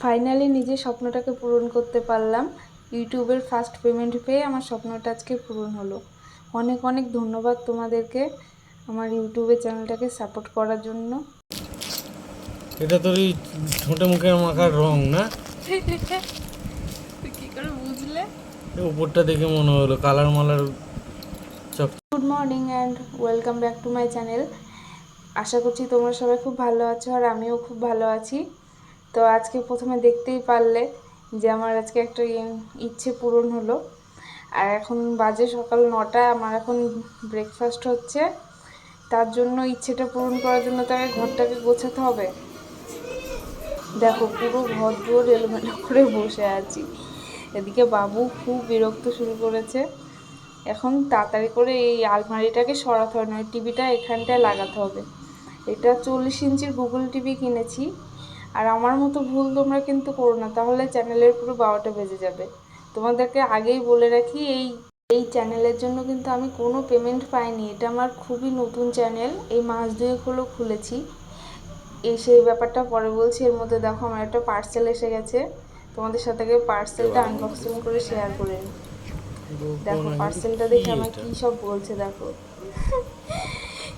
Finally নিজের স্বপ্নটাকে পূরণ করতে পারলাম। ইউটিউবের ফার্স্ট পেমেন্ট পেয়ে আমার স্বপ্নটা আজকে পূরণ হলো। অনেক অনেক ধন্যবাদ তোমাদেরকে আমার ইউটিউবের চ্যানেলটাকে সাপোর্ট করার জন্য। এটা তোর এই ঠোঁটে মুখে মাখার রং না? তুই কি করে বুঝলে? উপরটা দেখে মনে হলো কালার মালার চক। Good morning and welcome back to my channel. আশা করছি তোমরা সবাই খুব ভালো আছো আর আমিও খুব ভালো আছি। তো আজকে প্রথমে দেখতেই পারলে যে আমার আজকে একটা ইচ্ছে পূরণ হলো। আর এখন বাজে সকাল 9টা, আমার এখন ব্রেকফাস্ট হচ্ছে। তার জন্য ইচ্ছেটা পূরণ করার জন্য তাকে ঘরটাকে গোছাতে হবে। দেখো পুরো ঘর দুয়ার এলোমেলো করে বসে আছি। এদিকে বাবু খুব বিরক্ত শুরু করেছে। এখন তাড়াতাড়ি করে এই আলমারিটাকে সরাতে হবে, নয় টিভিটা এখানটায় লাগাতে হবে। এটা 40 ইঞ্চির গুগল টিভি কিনেছি। আর আমার মতো ভুল তোমরা কিন্তু করো না, তাহলে চ্যানেলের পুরো 12টা বেজে যাবে। তোমাদেরকে আগেই বলে রাখি, এই চ্যানেলের জন্য কিন্তু আমি কোনো পেমেন্ট পাইনি। এটা আমার খুবই নতুন চ্যানেল, এই মাস দুয়েক হলো খুলেছি। সেই ব্যাপারটা পরে বলছি। এর মধ্যে দেখো আমার একটা পার্সেল এসে গেছে, তোমাদের সাথে পার্সেলটা আনবক্সিং করে শেয়ার করে নিই। দেখো পার্সেলটা দেখে আমার কি সব বলছে দেখো।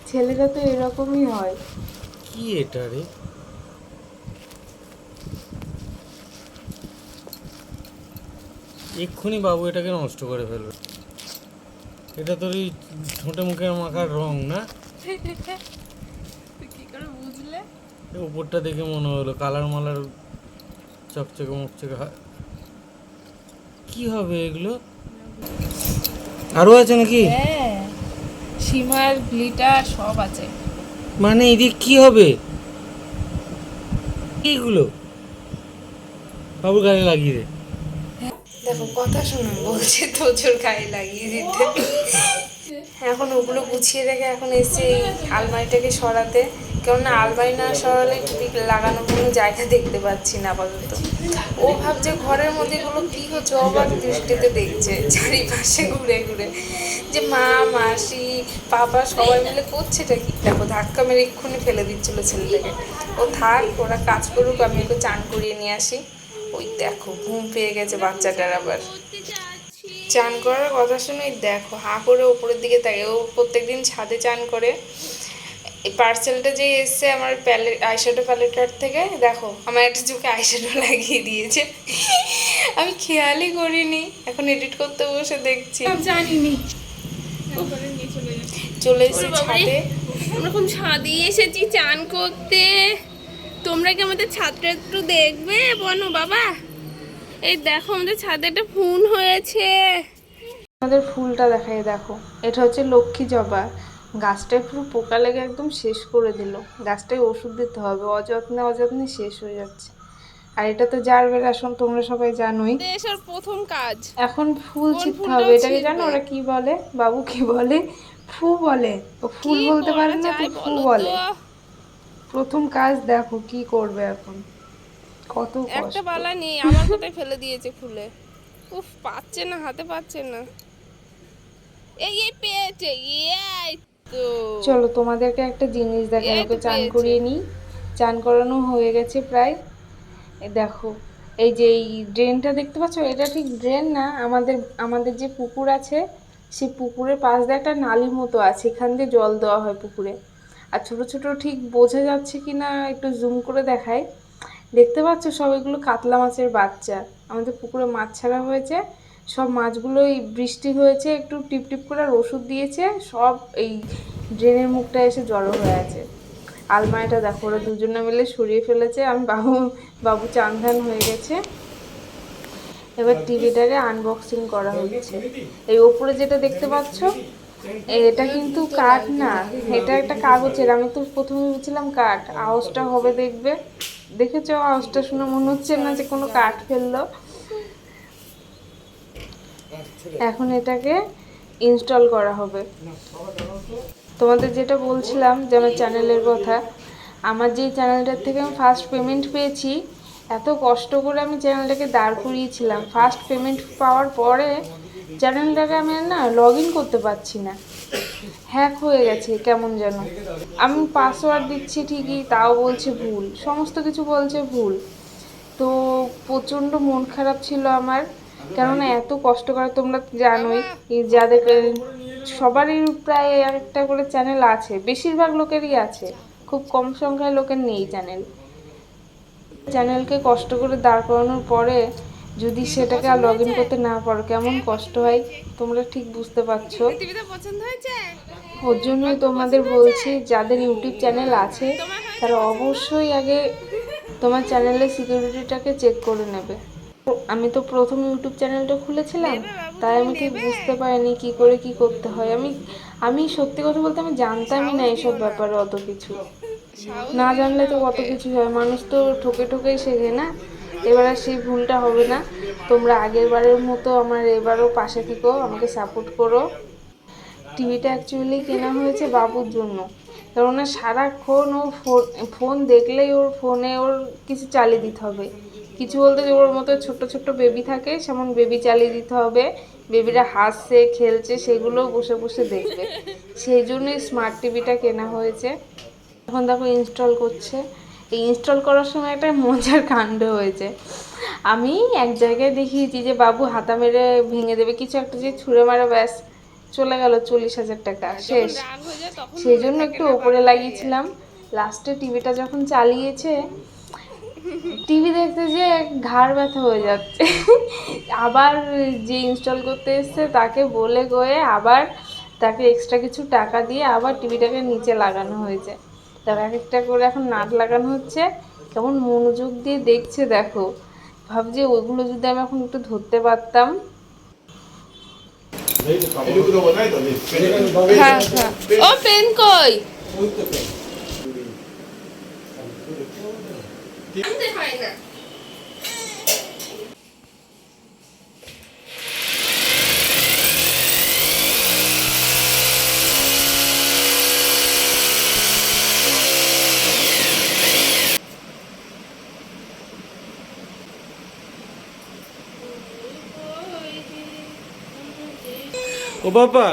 ছেলেরা তো এরকমই হয়। কি এটা রে? এক্ষুনি বাবু এটাকে নষ্ট করে ফেলবে। এটা তোর এই ঠোঁটে মুখে মাখার রং না? তুই কি করে বুঝলে? উপরটা দেখে মনে হলো কালার মালার চকচকে মকচকে। কি হবে এগুলো? আরো আছে নাকি? হ্যাঁ, শিমার গ্লিটার সব আছে। মানে এদিকে কি হবে এইগুলো? বাবুর গায়ে লাগিয়ে দে। দেখো কথা শুনে বলছে তোজোর গায়ে লাগিয়ে দিতে। এখন ওগুলো গুছিয়ে রেখে এখন এসে এই আলমারিটাকে সরাতে। কেননা আলমারি না সরালে টিভি লাগানোর কোনো জায়গা দেখতে পাচ্ছি না আপাতত। ও ভাবছে ঘরের মধ্যে এগুলো কী হচ্ছে, অবাক দৃষ্টিতে দেখছে চারিপাশে ঘুরে ঘুরে, যে মা মাসি পাপা সবাই মিলে করছেটা কি। দেখো ধাক্কা মেরে এক্ষুনি ফেলে দিচ্ছিলো ছেলেটাকে। ও থাক, ওরা কাজ করুক, আমি ওকে চান করিয়ে নিয়ে আসি। ওই দেখো ঘুম পেয়ে গেছে বাচ্চাটার আবার। চান করার কথা শুনে দেখো হাঁ করে ওপরের দিকে তাকে। ও প্রত্যেকদিন ছাদে চান করে। এই পার্সেলটা যে এসছে আমার প্যালেট আইশ্যাডো প্যালেটার থেকে, দেখো আমার একটা চোখে আইশ্যাডো লাগিয়ে দিয়েছে। আমি খেয়ালই করিনি, এখন এডিট করতে বসে দেখছি। জানিনি চলে এসেছি ছাদে। আমরা কোন ছাদে এসেছি চান করতে। তোমরা কি আমাদের ছাদটা একটু দেখবে বনো বাবা? এই দেখো আমাদের ছাদে একটা ফুল হয়েছে। আমাদের ফুলটা দেখাই দেখো, এটা হচ্ছে লক্ষ্মী জবা। গাছটায় পুরো পোকা লেগে একদম শেষ করে দিল। গাছটায় ওষুধ দিতে হবে, অযত্নে অযত্নে শেষ হয়ে যাচ্ছে। আর এটা তো জারবেরা, আসন তোমরা সবাই জানোই। দেশের প্রথম কাজ এখন ফুল কোন ছিঁড়তে ফুলটা হবে। এটাকে জানো ছিঁড়বে? ওরা কি বলে? বাবু কি বলে? ফু বলে। ও ফুল কি বলতে পারে করা না তো যায় ফু বলো তো? বলে। প্রথম কাজ দেখো কি করবে এখন, কত একটা কষ্ট। বালা নেই, আমার কোথায় ফেলে দিয়েছে খুলে। উফ, পাচ্ছে না, হাতে পাচ্ছে না। এই পেয়েছে, এই তো। চলো তোমাদেরকে একটা জিনিস দেখাই, এই ওকে তো চান পেয়েছে। করিয়ে নিই। চান করানো হয়ে গেছে প্রায়। এই দেখো, এই যে এই ড্রেনটা দেখতে পাচ্ছ, এটা ঠিক ড্রেন না, আমাদের আমাদের যে পুকুর আছে সেই পুকুরের পাশ দিয়ে একটা নালির মতো আছে, এখান দিয়ে জল দেওয়া হয় পুকুরে। আর ছোট ছোট ঠিক বোঝা যাচ্ছে কি না একটু জুম করে দেখাই। দেখতে পাচ্ছ সব এগুলো কাতলা মাছের বাচ্চা। আমাদের পুকুরে মাছ ছাড়া হয়েছে, সব মাছগুলো এই বৃষ্টি হয়েছে একটু টিপ টিপ করে আর ওষুধ দিয়েছে, সব এই ড্রেনের মুখটা এসে জড়ো হয়ে আছে। আলমারিটা দেখো ওরা দুজনে মিলে সরিয়ে ফেলেছে। আমি বাবু চান ধান হয়ে গেছে। এবার টিভিটাকে আনবক্সিং করা হচ্ছে। এই ওপরে যেটা দেখতে পাচ্ছ, এটা কিন্তু কাঠ না, এটা একটা কাগজের। আমি তো প্রথমে ভেবেছিলাম কাঠ। আওয়াজটা হবে দেখবে, দেখেছো আওয়াজটা শুনে মনে হচ্ছে না যে কোনো কাঠ ফেললো। এখন এটাকে ইনস্টল করা হবে। তোমাদের যেটা বলছিলাম যে আমার চ্যানেলের কথা, আমার যেই চ্যানেলটার থেকে আমি ফার্স্ট পেমেন্ট পেয়েছি, এত কষ্ট করে আমি চ্যানেলটাকে দাঁড় করিয়েছিলাম। ফার্স্ট পেমেন্ট পাওয়ার পরে চ্যানেলটাকে আমি না লগ ইন করতে পারছি না, হ্যাক হয়ে গেছে কেমন যেন। আমি পাসওয়ার্ড দিচ্ছি ঠিকই, তাও বলছে ভুল, সমস্ত কিছু বলছে ভুল। তো প্রচণ্ড মন খারাপ ছিল আমার, কেননা এত কষ্ট করে তোমরা জানোই এই যাদের সবারই প্রায় একটা করে চ্যানেল আছে, বেশিরভাগ লোকেরই আছে, খুব কম সংখ্যায় লোকের নেই চ্যানেলকে কষ্ট করে দাঁড় করানোর পরে যদি সেটাকে আর লগ ইন করতে না পারো কেমন কষ্ট হয় তোমরা ঠিক বুঝতে পারছো। টিভিটা পছন্দ হয়েছে? ওর জন্যই তোমাদের বলছি যাদের ইউটিউব চ্যানেল আছে তারা অবশ্যই আগে তোমার চ্যানেলের সিকিউরিটিটাকে চেক করে নেবে। আমি তো প্রথম ইউটিউব চ্যানেলটা খুলেছিলাম, তাই আমি ঠিক বুঝতে পারিনি কি করে কি করতে হয়। আমি সত্যি কথা বলতে আমি জানতামই না এইসব ব্যাপারে অত কিছু। না জানলে তো কত কিছু হয়, মানুষ তো ঠকে ঠকেই শেখে না। এবার আর সেই ভুলটা হবে না। তোমরা আগের বারের মতো আমার এবারও পাশে থেকো, আমাকে সাপোর্ট করো। টিভিটা অ্যাকচুয়ালি কেনা হয়েছে বাবুর জন্য, কেননা সারাক্ষণ ও ফোন দেখলেই ওর ফোনে ওর কিছু চালিয়ে দিতে হবে। কিছু বলতে যে ওর মতো ছোট ছোট বেবি থাকে সেমন বেবি চালিয়ে দিতে হবে, বেবিরা হাসছে খেলছে সেগুলো বসে বসে দেখবে। সেই জন্যই স্মার্ট টিভিটা কেনা হয়েছে। এখন দেখো ইনস্টল করছে। এই ইনস্টল করার সময় একটা মজার কাণ্ড হয়েছে। আমি এক জায়গায় দেখিয়েছি যে বাবু হাতা মেরে ভেঙে দেবে, কিছু একটা যে ছুঁড়ে মারা, ব্যাস চলে গেল 40,000 টাকা শেষ। রাগ হয়ে যায় তখন সেই জন্য একটু ওপরে লাগিয়েছিলাম। লাস্টে টিভিটা যখন চালিয়েছে, টিভি দেখতে যে ঘাড় ব্যথা হয়ে যাচ্ছে। আবার যে ইনস্টল করতে এসছে তাকে বলে গয়ে আবার তাকে এক্সট্রা কিছু টাকা দিয়ে আবার টিভিটাকে নিচে লাগানো হয়েছে। তার এক একটা করে এখন নাট লাগানো হচ্ছে, কেমন মনোযোগ দিয়ে দেখছে দেখো। ভাবছি ওইগুলো যদি আমি এখন একটু ধরতে পারতাম। হ্যাঁ হ্যাঁ। ও পেন কই? আনতে হয় না। ও বাবা,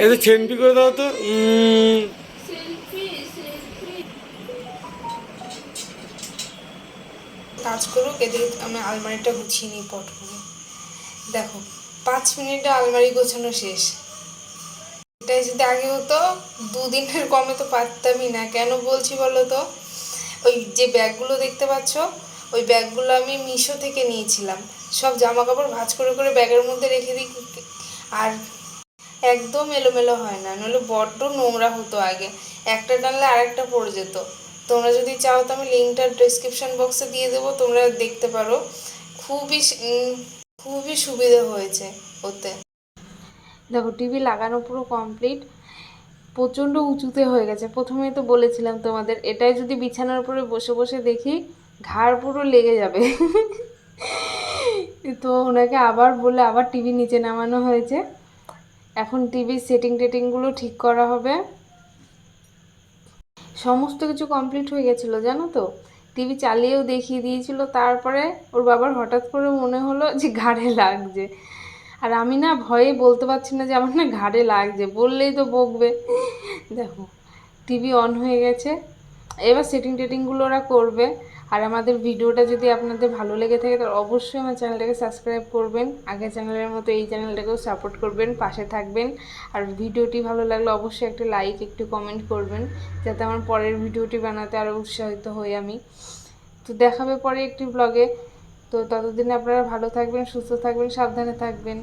এটা ছেনপি করে দাও তো। কাজ করুক, এদিকে আমি আলমারিটা গুছিয়ে নিই পট করে। দেখো 5 মিনিটে আলমারি গোছানো শেষ। এটাই যদি আগে হতো 2 দিনের কমে তো পারতামই না। কেন বলছি বলো তো, ওই যে ব্যাগগুলো দেখতে পাচ্ছ, ওই ব্যাগগুলো আমি মিশো থেকে নিয়েছিলাম। সব জামা কাপড় ভাঁজ করে করে ব্যাগের মধ্যে রেখে দিই, আর একদম এলোমেলো হয় না, নইলে বড্ড নোংরা হতো আগে, একটা টানলে আরেকটা পড়ে যেত। তোমরা যদি চাও তো আমি লিঙ্কটা ডেসক্রিপশন বক্সে দিয়ে দেবো, তোমরা দেখতে পারো। খুবই সুবিধা হয়েছে ওতে। দেখো টিভি লাগানো পুরো কমপ্লিট, প্রচণ্ড উঁচুতে হয়ে গেছে। প্রথমেই তো বলেছিলাম তোমাদের, এটাই যদি বিছানার উপরে বসে বসে দেখি ঘাড় পুরো লেগে যাবে। তো ওনাকে আবার বলে আবার টিভি নিচে নামানো হয়েছে। এখন টিভির সেটিংগুলো ঠিক করা হবে। সমস্ত কিছু কমপ্লিট হয়ে গেছিলো জানো তো, টিভি চালিয়েও দেখিয়ে দিয়েছিল। তারপরে ওর বাবার হঠাৎ করে মনে হলো যে ঘাড়ে লাগছে, আর আমি না ভয়ে বলতে পারছি না যে আমার না ঘাড়ে লাগছে, বললেই তো বকবে। দেখো টিভি অন হয়ে গেছে, এবার সেটিংগুলো ওরা করবে। আর আমাদের ভিডিওটা যদি আপনাদের ভালো লেগে থাকে তাহলে অবশ্যই আমার চ্যানেলটাকে সাবস্ক্রাইব করবেন, আগের চ্যানেলের মতো এই চ্যানেলটাকেও সাপোর্ট করবেন, পাশে থাকবেন। আর ভিডিওটি ভালো লাগলে অবশ্যই একটা লাইক একটু কমেন্ট করবেন, যাতে আমার পরের ভিডিওটি বানাতে আরও উৎসাহিত হই আমি। তো দেখাবে পরে একটি ব্লগে। তো ততদিনে আপনারা ভালো থাকবেন, সুস্থ থাকবেন, সাবধানে থাকবেন।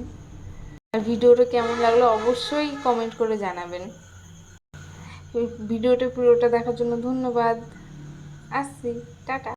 আর ভিডিওটা কেমন লাগলো অবশ্যই কমেন্ট করে জানাবেন। ভিডিওটা পুরোটা দেখার জন্য ধন্যবাদ। আসছি, টাটা।